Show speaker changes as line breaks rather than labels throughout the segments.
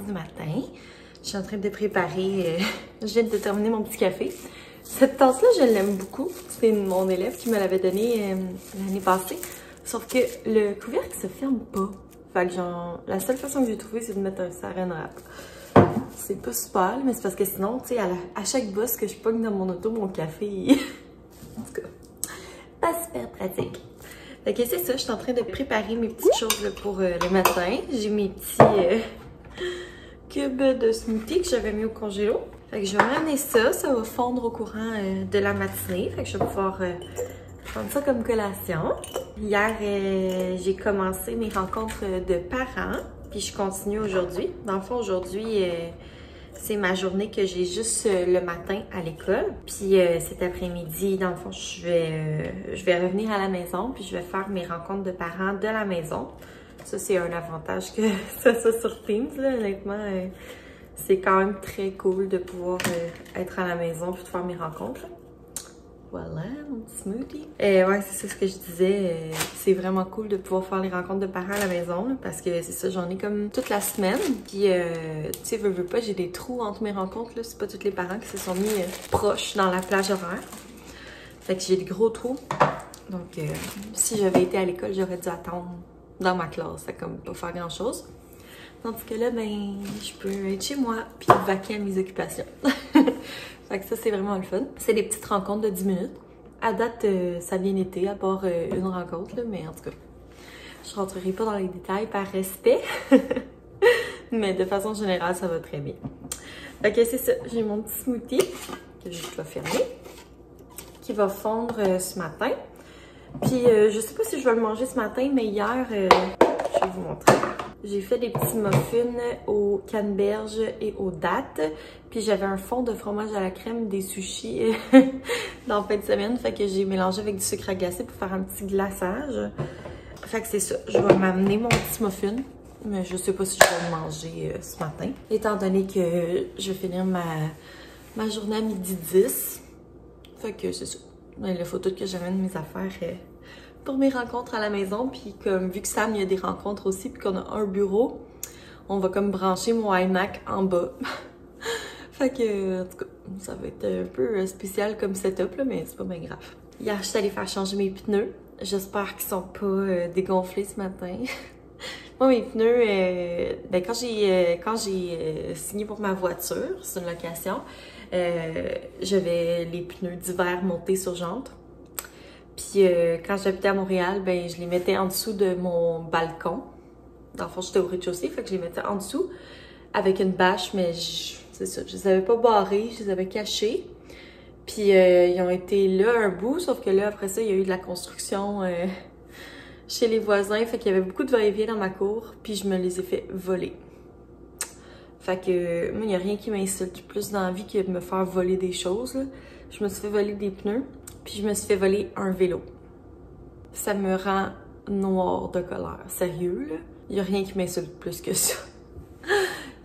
du matin. Je suis en train de préparer, je viens de terminer mon petit café. Cette tasse-là, je l'aime beaucoup. C'est mon élève qui me l'avait donnée l'année passée. Sauf que le couvercle se ferme pas. Fait que genre, la seule façon que j'ai trouvé, c'est de mettre un saran wrap. C'est pas super, mais c'est parce que sinon, tu sais, à chaque bosse que je pogne dans mon auto, mon café, en tout cas, pas super pratique. Fait que c'est ça, je suis en train de préparer mes petites choses là, pour le matin. J'ai mes petits cubes de smoothie que j'avais mis au congélo. Fait que je vais ramener ça, ça va fondre au courant de la matinée. Fait que je vais pouvoir prendre ça comme collation. Hier, j'ai commencé mes rencontres de parents, puis je continue aujourd'hui. Dans le fond, aujourd'hui, c'est ma journée que j'ai juste le matin à l'école. Puis cet après-midi, dans le fond, je vais revenir à la maison, puis je vais faire mes rencontres de parents de la maison. Ça, c'est un avantage que ça sur Teams, là, honnêtement. C'est quand même très cool de pouvoir être à la maison puis de faire mes rencontres. Voilà, mon petit smoothie. Ouais, c'est ça ce que je disais. C'est vraiment cool de pouvoir faire les rencontres de parents à la maison là, parce que c'est ça, j'en ai comme toute la semaine. Puis, tu sais, veux pas, j'ai des trous entre mes rencontres. C'est pas tous les parents qui se sont mis proches dans la plage horaire. Fait que j'ai des gros trous. Donc, si j'avais été à l'école, j'aurais dû attendre dans ma classe. Ça comme pas faire grand-chose. Tandis que là, ben, je peux être chez moi puis vaquer à mes occupations. Fait que ça, c'est vraiment le fun. C'est des petites rencontres de 10 minutes. À date, ça a bien été, à part une rencontre, là, mais en tout cas, je rentrerai pas dans les détails par respect. Mais de façon générale, ça va très bien. Fait que c'est ça, j'ai mon petit smoothie que je dois fermer, qui va fondre ce matin. Puis, je sais pas si je vais le manger ce matin, mais hier, je vais vous montrer. J'ai fait des petits muffins aux canneberges et aux dattes. Puis j'avais un fond de fromage à la crème, des sushis dans la fin de semaine. Fait que j'ai mélangé avec du sucre glacé pour faire un petit glaçage. Fait que c'est ça. Je vais m'amener mon petit muffin. Mais je sais pas si je vais le manger ce matin. Étant donné que je vais finir ma journée à 12h10. Fait que c'est ça. Il faut tout que j'amène mes affaires pour mes rencontres à la maison. Puis comme vu que Sam, il y a des rencontres aussi, puis qu'on a un bureau, on va comme brancher mon iMac en bas. Fait que, en tout cas, ça va être un peu spécial comme setup, là, mais c'est pas bien grave. Hier, je suis allée faire changer mes pneus. J'espère qu'ils sont pas dégonflés ce matin. Moi, mes pneus, ben, quand j'ai signé pour ma voiture, c'est une location, j'avais les pneus d'hiver montés sur jantre. Puis quand j'habitais à Montréal, ben, je les mettais en dessous de mon balcon. Dans le fond, j'étais au rez-de-chaussée, fait que je les mettais en dessous avec une bâche, mais c'est ça, je les avais pas barrés, je les avais cachés. Puis ils ont été là un bout, sauf que là, après ça, il y a eu de la construction chez les voisins, fait qu'il y avait beaucoup de va-et-vient dans ma cour, puis je me les ai fait voler. Fait que moi, il n'y a rien qui m'insulte plus dans la vie que de me faire voler des choses, là. Je me suis fait voler des pneus, puis je me suis fait voler un vélo. Ça me rend noire de colère. Sérieux, là? Il n'y a rien qui m'insulte plus que ça.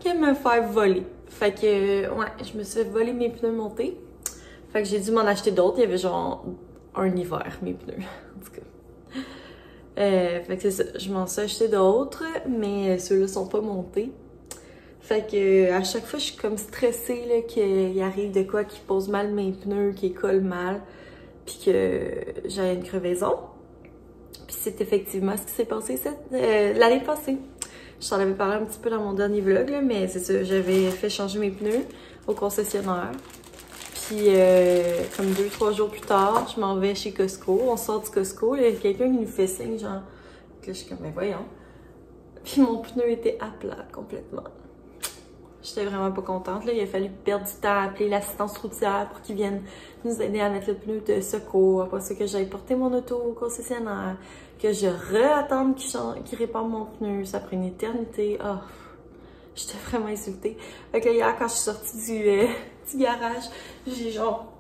Que me faire voler. Fait que, ouais, je me suis fait voler mes pneus montés. Fait que j'ai dû m'en acheter d'autres. Il y avait genre un hiver, mes pneus. En tout cas. Fait que c'est ça. Je m'en suis acheté d'autres, mais ceux-là sont pas montés. Fait que à chaque fois, je suis comme stressée là, qu'il arrive de quoi qui pose mal mes pneus, qui collent mal, puis que j'ai une crevaison. Puis c'est effectivement ce qui s'est passé l'année passée. Je t'en avais parlé un petit peu dans mon dernier vlog, là, mais c'est ça, j'avais fait changer mes pneus au concessionnaire. Puis comme 2-3 jours plus tard, je m'en vais chez Costco. On sort du Costco, il y a quelqu'un qui nous fait signe, genre... Là, je suis comme, ben voyons. Puis mon pneu était à plat, complètement. J'étais vraiment pas contente, là. Il a fallu perdre du temps à appeler l'assistance routière pour qu'ils viennent nous aider à mettre le pneu de secours. Après ça, que j'aille porter mon auto au concessionnaire, que je re-attende qu'il répare mon pneu. Ça prend une éternité. Oh, j'étais vraiment insultée. Fait que hier, quand je suis sortie du garage, j'ai genre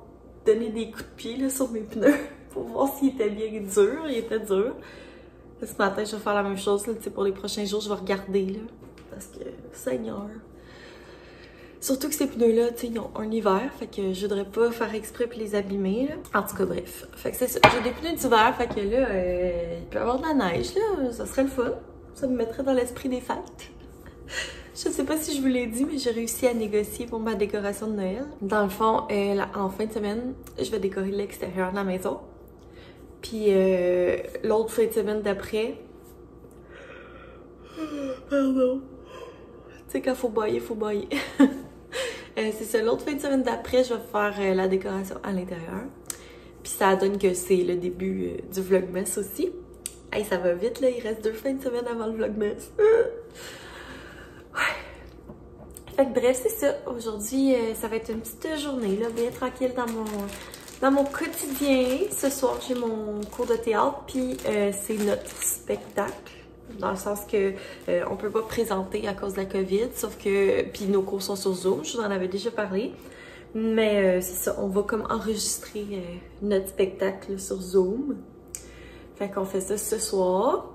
donné des coups de pied là, sur mes pneus pour voir s'ils étaient bien durs. Ils étaient durs. Ce matin, je vais faire la même chose. Là, pour les prochains jours, je vais regarder. Là, parce que, Seigneur... Surtout que ces pneus-là, tu sais, ils ont un hiver, fait que je voudrais pas faire exprès pour les abîmer, là. En tout cas, bref. Fait que c'est ça. J'ai des pneus d'hiver, fait que là, il peut y avoir de la neige, là. Ça serait le fun. Ça me mettrait dans l'esprit des fêtes. Je sais pas si je vous l'ai dit, mais j'ai réussi à négocier pour ma décoration de Noël. Dans le fond, en fin de semaine, je vais décorer l'extérieur de la maison. Puis l'autre fin de semaine d'après... Pardon. Tu sais, quand faut bailler, faut bailler. C'est ça, l'autre fin de semaine d'après, je vais faire la décoration à l'intérieur. Puis ça donne que c'est le début du Vlogmas aussi. Hey, ça va vite là, il reste 2 fins de semaine avant le Vlogmas. Ouais. Fait que bref, c'est ça. Aujourd'hui, ça va être une petite journée là, bien tranquille dans mon quotidien. Ce soir, j'ai mon cours de théâtre, puis c'est notre spectacle. Dans le sens que on peut pas présenter à cause de la COVID, sauf que... Puis nos cours sont sur Zoom, je vous en avais déjà parlé. Mais c'est ça, on va comme enregistrer notre spectacle sur Zoom. Fait qu'on fait ça ce soir.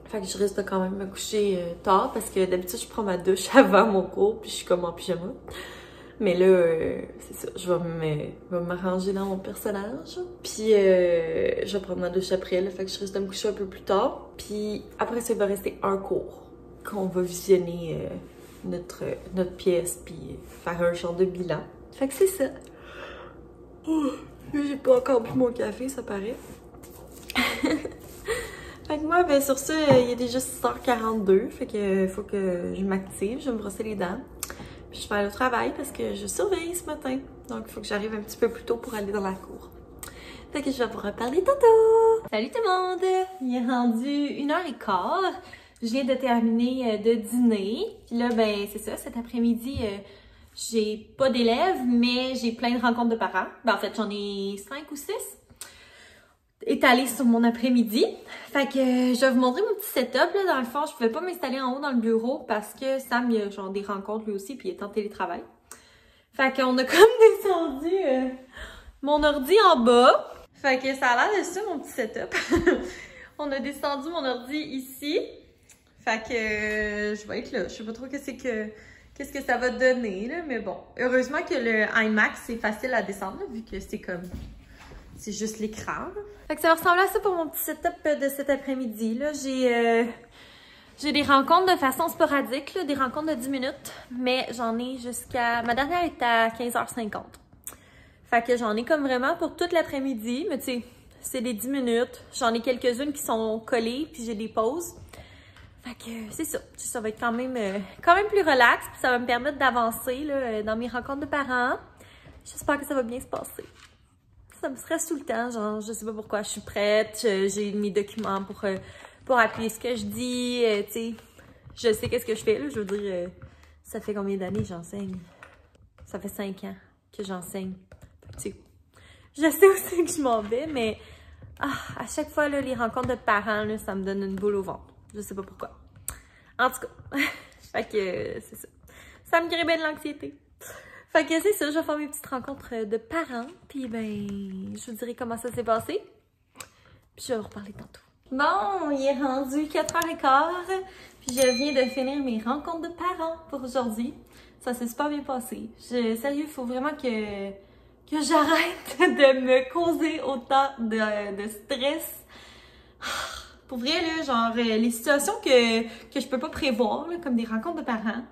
Fait que je risque de quand même me coucher tard parce que d'habitude je prends ma douche avant mon cours puis je suis comme en pyjama. Mais là, c'est ça, je vais m'arranger dans mon personnage. Puis je vais prendre ma douche après, là, fait que je risque de me coucher un peu plus tard. Puis après ça, il va rester un cours qu'on va visionner notre pièce puis faire un genre de bilan. Fait que c'est ça. Oh, j'ai pas encore bu mon café, ça paraît. Fait que moi, ben sur ça, il est déjà 6h42. Fait que faut que je m'active, je vais me brosser les dents. Puis je vais aller au travail parce que je surveille ce matin. Donc il faut que j'arrive un petit peu plus tôt pour aller dans la cour. Fait que je vais vous reparler tantôt. Salut tout le monde! Il est rendu 1h15. Je viens de terminer de dîner. Puis là, ben c'est ça, cet après-midi... j'ai pas d'élèves, mais j'ai plein de rencontres de parents. Ben, en fait, j'en ai 5 ou 6 étalées sur mon après-midi. Fait que je vais vous montrer mon petit setup. Là, dans le fond, je pouvais pas m'installer en haut dans le bureau parce que Sam, il a genre des rencontres lui aussi, puis il est en télétravail. Fait qu'on a comme descendu mon ordi en bas. Fait que ça a l'air de ça, mon petit setup. On a descendu mon ordi ici. Fait que je vais être là. Je sais pas trop qu'est-ce que ça va donner, là, mais bon. Heureusement que le iMac, c'est facile à descendre, là, vu que c'est comme... C'est juste l'écran. Fait que ça va ressembler à ça pour mon petit setup de cet après-midi, là. J'ai des rencontres de façon sporadique, là, des rencontres de 10 minutes, mais j'en ai jusqu'à... Ma dernière est à 15h50. Fait que j'en ai comme vraiment pour toute l'après-midi, mais tu sais, c'est des 10 minutes. J'en ai quelques-unes qui sont collées, puis j'ai des pauses. Fait que c'est ça. Ça va être quand même plus relax, puis ça va me permettre d'avancer là, dans mes rencontres de parents. J'espère que ça va bien se passer. Ça me stresse tout le temps, genre, je sais pas pourquoi, je suis prête, j'ai mes documents pour appuyer ce que je dis, tu sais, je sais qu'est-ce que je fais, là, je veux dire, ça fait combien d'années que j'enseigne? Ça fait 5 ans que j'enseigne. Tu sais, je sais aussi que je m'en vais, mais à chaque fois, là, les rencontres de parents, là, ça me donne une boule au ventre. Je sais pas pourquoi. En tout cas, fait que c'est ça. Ça me crée bien de l'anxiété. Fait que c'est ça, je vais faire mes petites rencontres de parents. Puis ben, je vous dirai comment ça s'est passé. Puis je vais vous reparler tantôt. Bon, il est rendu 4h15. Puis je viens de finir mes rencontres de parents pour aujourd'hui. Ça s'est super bien passé. Sérieux, il faut vraiment que j'arrête de me causer autant de stress. Pour vrai, là, genre, les situations que je peux pas prévoir, là, comme des rencontres de parents,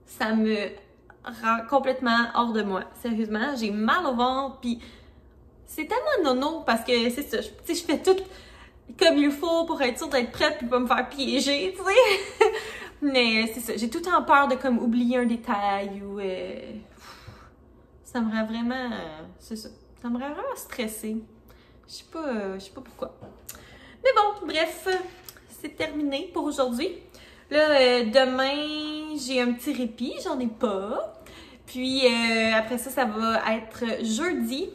ça me rend complètement hors de moi. Sérieusement, j'ai mal au ventre, puis c'est tellement nono, parce que c'est ça, tu sais, je fais tout comme il faut pour être sûre d'être prête, puis pas me faire piéger, tu sais. Mais c'est ça, j'ai tout le temps peur de comme oublier un détail, ou... ça me rend vraiment... c'est ça, ça me rend vraiment stressée. Je sais pas pourquoi. Mais bon, bref, c'est terminé pour aujourd'hui. Là, demain, j'ai un petit répit, j'en ai pas. Puis après ça, ça va être jeudi,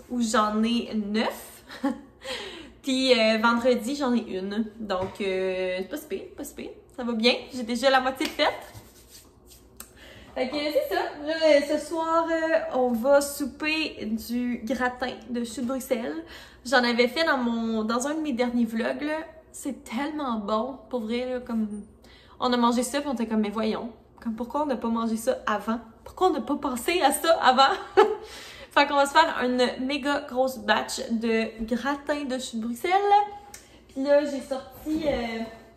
où j'en ai 9. Puis vendredi, j'en ai 1. Donc, c'est pas si pire, pas si pire. Ça va bien, j'ai déjà la moitié de faite. Fait que c'est ça. Là, ce soir, on va souper du gratin de choux de Bruxelles. J'en avais fait dans un de mes derniers vlogs, là. C'est tellement bon, pour vrai, là, comme... On a mangé ça, puis on était comme, mais voyons, comme pourquoi on n'a pas mangé ça avant? Pourquoi on n'a pas pensé à ça avant? Fait qu'on va se faire une méga grosse batch de gratin de choux de Bruxelles. Puis là, j'ai sorti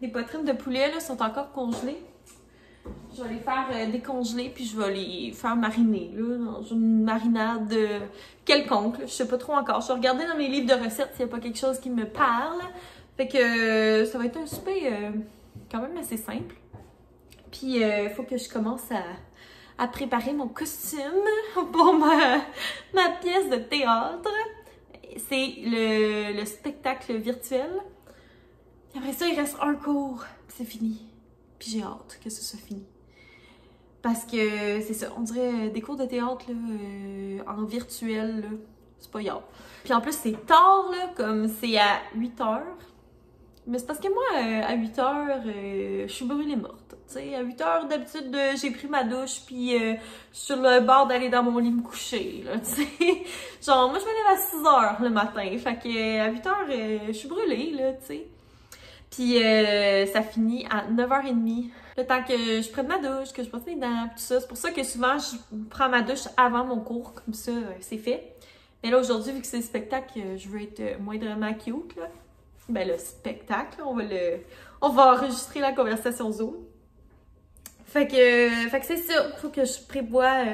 des poitrines de poulet, là, sont encore congelées. Je vais les faire décongeler puis je vais les faire mariner là, dans une marinade quelconque. Là. Je sais pas trop encore. Je vais regarder dans mes livres de recettes s'il n'y a pas quelque chose qui me parle. Fait que ça va être un souper quand même assez simple. Puis il faut que je commence à préparer mon costume pour ma pièce de théâtre. C'est le spectacle virtuel. Puis après ça, il reste un cours. Puis c'est fini. Puis j'ai hâte que ce soit fini. Parce que c'est ça, on dirait des cours de théâtre là, en virtuel, là, c'est pas grave. Puis en plus, c'est tard, là, comme c'est à 8 h. Mais c'est parce que moi, à 8 h, je suis brûlée morte. Tu sais, à 8 h, d'habitude, j'ai pris ma douche, puis je suis sur le bord d'aller dans mon lit me coucher, là, tu sais. Genre, moi, je me lève à 6 h le matin. Fait que à 8 h, je suis brûlée, là, tu sais. Puis ça finit à 9 h30. Le temps que je prenne ma douche, que je brosse mes dents, tout ça. C'est pour ça que souvent, je prends ma douche avant mon cours, comme ça, c'est fait. Mais là, aujourd'hui, vu que c'est le spectacle, je veux être moindrement cute, là. Ben, le spectacle, on va enregistrer la conversation Zoom. Fait que c'est ça. Faut que je prévoie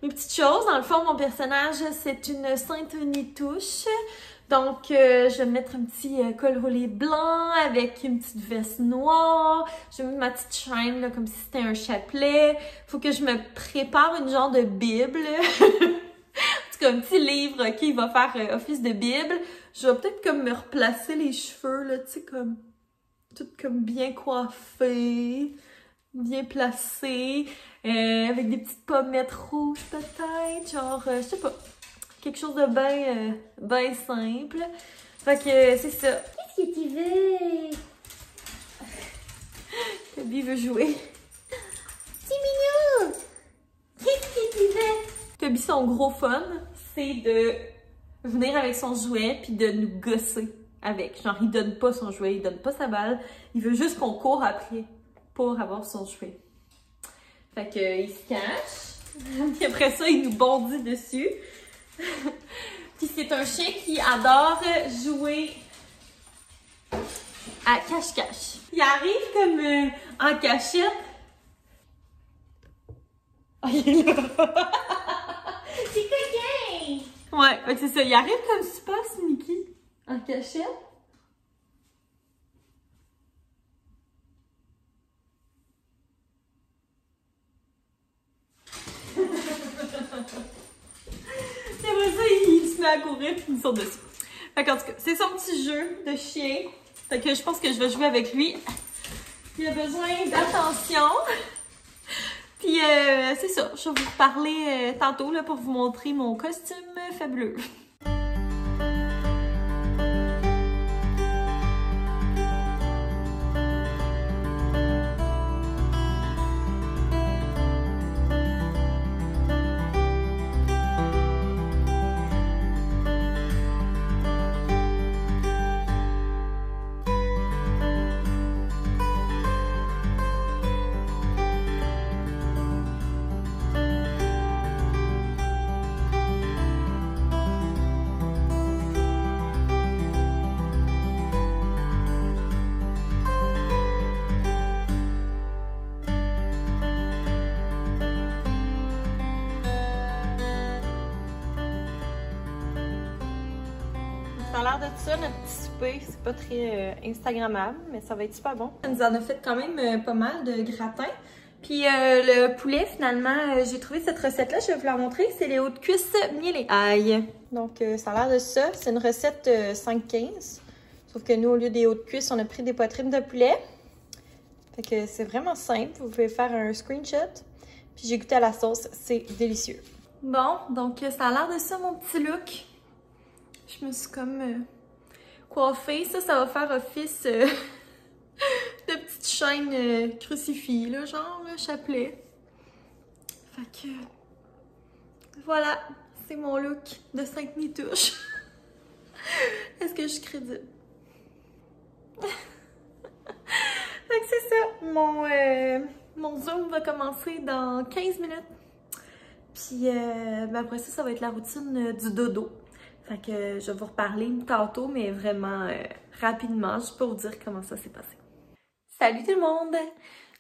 mes petites choses. Dans le fond, mon personnage, c'est une Sainte Nitouche. Donc, je vais me mettre un petit col roulé blanc avec une petite veste noire. Je vais mettre ma petite chaîne, là, comme si c'était un chapelet. Faut que je me prépare une genre de Bible. C'est comme un petit livre qui va faire office de Bible. Je vais peut-être comme me replacer les cheveux, là, tu sais, comme... tout comme bien coiffé, bien placé, avec des petites pommettes rouges peut-être, genre, je sais pas. Quelque chose de bien simple. Fait que c'est ça. Qu'est-ce que tu veux? Toby veut jouer. C'est mignon! Qu'est-ce que tu veux? Toby, son gros fun, c'est de venir avec son jouet puis de nous gosser avec. Genre, il donne pas son jouet, il donne pas sa balle. Il veut juste qu'on court après pour avoir son jouet. Fait que, il se cache. Puis après ça, il nous bondit dessus. Puis c'est un chien qui adore jouer à cache-cache. Il arrive comme en cachette. Oh, il est là! C'est coquin! Ouais, c'est ça. Il arrive comme super sneaky en cachette. Et après ça, il se met à courir puis il saute dessus. Fait qu'en tout cas, c'est son petit jeu de chien. Fait que je pense que je vais jouer avec lui. Il a besoin d'attention. Puis c'est ça, je vais vous reparler tantôt là, pour vous montrer mon costume fabuleux. Ça a l'air de ça, notre petit souper. C'est pas très Instagrammable, mais ça va être super bon. Ça nous en a fait quand même pas mal de gratin. Puis le poulet, finalement, j'ai trouvé cette recette-là, je vais vous la montrer. C'est les hautes cuisses miel et ail. Donc, ça a l'air de ça. C'est une recette 5-15. Sauf que nous, au lieu des hautes cuisses, on a pris des poitrines de poulet. Fait que c'est vraiment simple. Vous pouvez faire un screenshot. Puis j'ai goûté à la sauce. C'est délicieux. Bon, donc ça a l'air de ça, mon petit look. Je me suis comme coiffée. Ça va faire office de petite chaîne crucifix, là, genre chapelet. Fait que voilà, c'est mon look de Sainte Nitouche. Est-ce que je suis crédible? Fait que c'est ça, mon Zoom va commencer dans 15 minutes. Puis après ça, ça va être la routine du dodo. Fait que je vais vous reparler tantôt, mais vraiment rapidement, juste pour vous dire comment ça s'est passé. Salut tout le monde!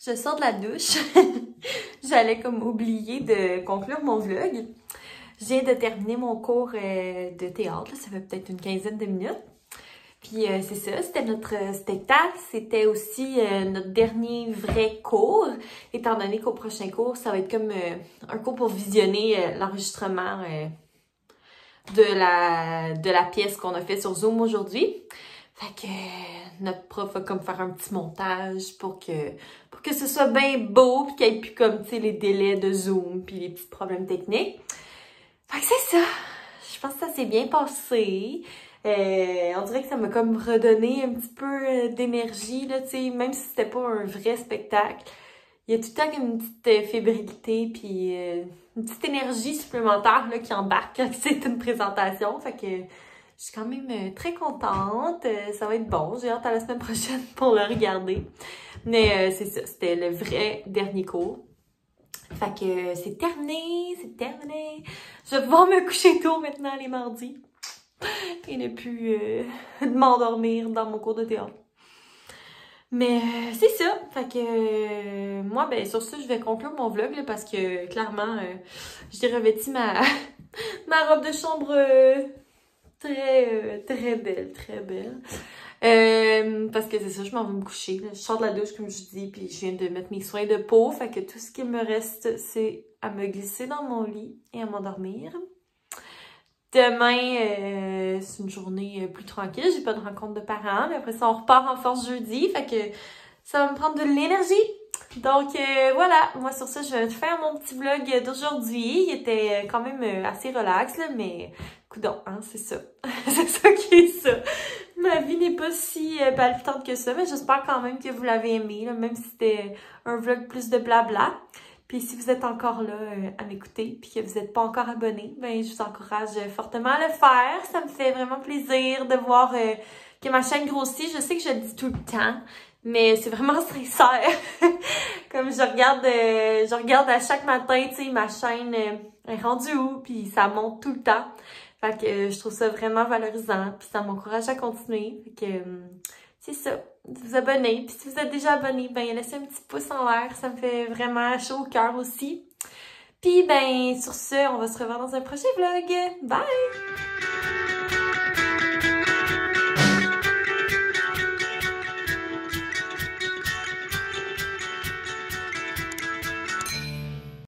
Je sors de la douche. J'allais comme oublier de conclure mon vlog. Je viens de terminer mon cours de théâtre. Ça fait peut-être une quinzaine de minutes. Puis c'est ça, c'était notre spectacle. C'était aussi notre dernier vrai cours. Étant donné qu'au prochain cours, ça va être comme un cours pour visionner l'enregistrement de la pièce qu'on a fait sur Zoom aujourd'hui. Fait que notre prof va comme faire un petit montage pour que ce soit bien beau, puis qu'il n'y ait plus comme, tu sais, les délais de Zoom, puis les petits problèmes techniques. Fait que c'est ça. Je pense que ça s'est bien passé. On dirait que ça m'a comme redonné un petit peu d'énergie, là, tu sais, même si c'était pas un vrai spectacle. Il y a tout le temps comme une petite fébrilité, puis une petite énergie supplémentaire là, qui embarque quand c'est une présentation. Fait que je suis quand même très contente. Ça va être bon. J'ai hâte à la semaine prochaine pour le regarder. Mais c'est ça, c'était le vrai dernier cours. Fait que c'est terminé, c'est terminé. Je vais pouvoir me coucher tôt maintenant les mardis. Et ne plus m'endormir dans mon cours de théâtre. Mais c'est ça. Fait que moi, ben sur ça, je vais conclure mon vlog là, parce que clairement, j'ai revêti ma robe de chambre très belle, très belle. Parce que c'est ça, je m'en vais me coucher. Là. Je sors de la douche, comme je dis, puis je viens de mettre mes soins de peau. Fait que tout ce qui me reste, c'est à me glisser dans mon lit et à m'endormir. Demain, c'est une journée plus tranquille. J'ai pas de rencontre de parents. Mais après ça, on repart en force jeudi. Fait que ça va me prendre de l'énergie. Donc voilà, moi sur ça, je vais faire mon petit vlog d'aujourd'hui. Il était quand même assez relax, là, mais coudonc, hein, c'est ça. C'est ça qui est ça. Ma vie n'est pas si palpitante que ça, mais j'espère quand même que vous l'avez aimé, là, même si c'était un vlog plus de blabla. Puis si vous êtes encore là à m'écouter, puis que vous n'êtes pas encore abonné, ben je vous encourage fortement à le faire. Ça me fait vraiment plaisir de voir que ma chaîne grossit. Je sais que je le dis tout le temps, mais c'est vraiment sincère. Comme je regarde à chaque matin, tu sais, ma chaîne est rendue où, puis ça monte tout le temps. Fait que je trouve ça vraiment valorisant, puis ça m'encourage à continuer. Fait que c'est ça, vous abonner. Puis si vous êtes déjà abonné, ben laissez un petit pouce en l'air, ça me fait vraiment chaud au cœur aussi. Puis ben sur ce, on va se revoir dans un prochain vlog. Bye!